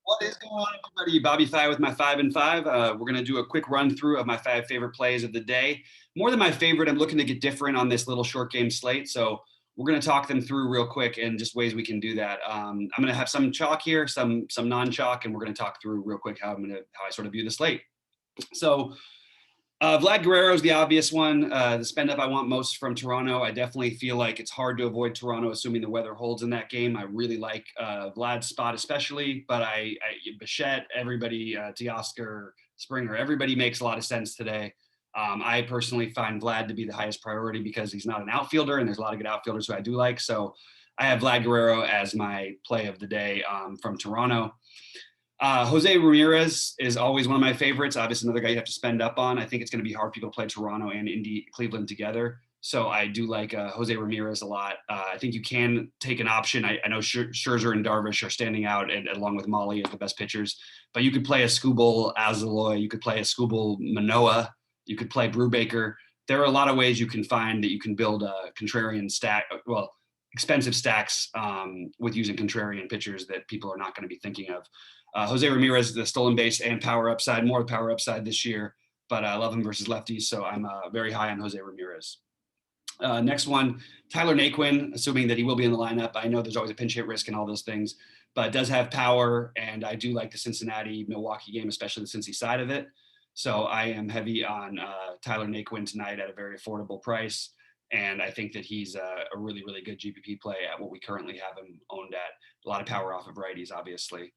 What is going on, everybody? BobbyFi with my 5 and 5. We're going to do a quick run through of my 5 favorite plays of the day. More than my favorite, I'm looking to get different on this little short game slate. So we're going to talk them through real quick and just ways we can do that. I'm going to have some chalk here, some non-chalk, and we're going to talk through real quick how I sort of view the slate. So Vlad Guerrero is the obvious one. The spend up I want most from Toronto. I definitely feel like it's hard to avoid Toronto, assuming the weather holds in that game. I really like Vlad's spot, especially, but Bichette, everybody, Teoscar, Springer, everybody makes a lot of sense today. I personally find Vlad to be the highest priority because he's not an outfielder, and there's a lot of good outfielders who I do like. So I have Vlad Guerrero as my play of the day from Toronto. Jose Ramirez is always one of my favorites. Obviously, another guy you have to spend up on. I think it's going to be hard for people to play Toronto and Cleveland together. So I do like Jose Ramirez a lot. I think you can take an option. I know Scherzer and Darvish are standing out, and along with Molly as the best pitchers. But you could play a Skubal Azeloy. You could play a Skubal Manoah. You could play Brubaker. There are a lot of ways you can find that you can build a contrarian stack. Well, expensive stacks with using contrarian pitchers that people are not going to be thinking of. Jose Ramirez, the stolen base and power upside, more power upside this year, but I love him versus lefties, so I'm very high on Jose Ramirez. Next one, Tyler Naquin, assuming that he will be in the lineup. I know there's always a pinch hit risk and all those things, but does have power, and I do like the Cincinnati-Milwaukee game, especially the Cincy side of it. So I am heavy on Tyler Naquin tonight at a very affordable price, and I think that he's a really, really good GPP play at what we currently have him owned at. A lot of power off of righties, obviously.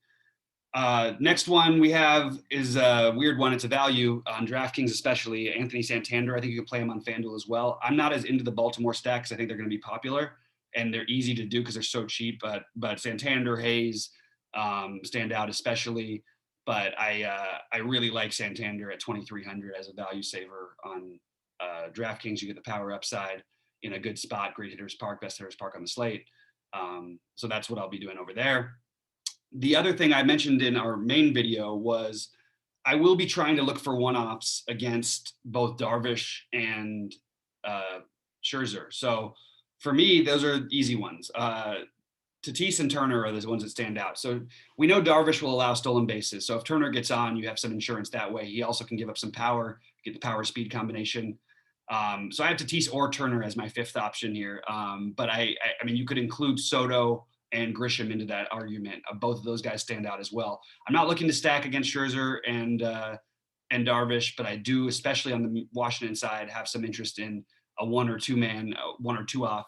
Next one we have is a weird one. It's a value on DraftKings, especially Anthony Santander. I think you can play him on FanDuel as well. I'm not as into the Baltimore stacks. I think they're going to be popular and they're easy to do because they're so cheap. But Santander, Hayes stand out especially. But I really like Santander at 2,300 as a value saver on DraftKings. You get the power upside in a good spot, great hitters park, best hitters park on the slate. So that's what I'll be doing over there. The other thing I mentioned in our main video was I will be trying to look for one-offs against both Darvish and Scherzer. So for me, those are easy ones. Tatis and Turner are the ones that stand out. So we know Darvish will allow stolen bases. So if Turner gets on, you have some insurance that way. He also can give up some power, get the power speed combination. So I have Tatis or Turner as my fifth option here. But I mean, you could include Soto and Grisham into that argument. Both of those guys stand out as well. I'm not looking to stack against Scherzer and Darvish, but I do, especially on the Washington side, have some interest in a one or two off.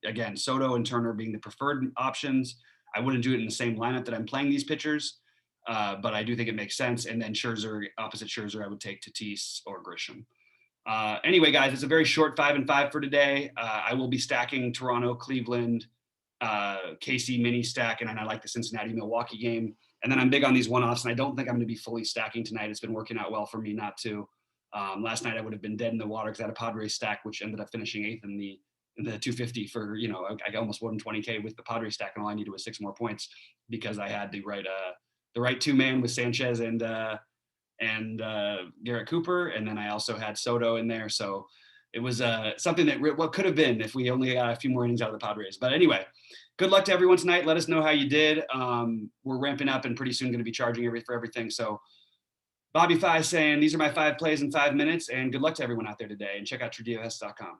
Again, Soto and Turner being the preferred options. I wouldn't do it in the same lineup that I'm playing these pitchers, but I do think it makes sense. And then Scherzer, opposite Scherzer, I would take Tatis or Grisham. Anyway, guys, it's a very short 5 and 5 for today. I will be stacking Toronto, Cleveland, KC mini stack, and I like the Cincinnati Milwaukee game. And then I'm big on these one-offs, and I don't think I'm going to be fully stacking tonight. It's been working out well for me not to. Last night I would have been dead in the water because I had a Padres stack, which ended up finishing eighth in the 250 for, I almost won 20K with the Padres stack, and all I needed was 6 more points because I had the right two-man with Sanchez and Garrett Cooper, and then I also had Soto in there. So it was something that what could have been if we only got a few more innings out of the Padres. But anyway, good luck to everyone tonight. Let us know how you did. We're ramping up and pretty soon going to be charging for everything. So BobbyFi saying these are my 5 plays in 5 minutes, and good luck to everyone out there today. And check out TrueDFS.com.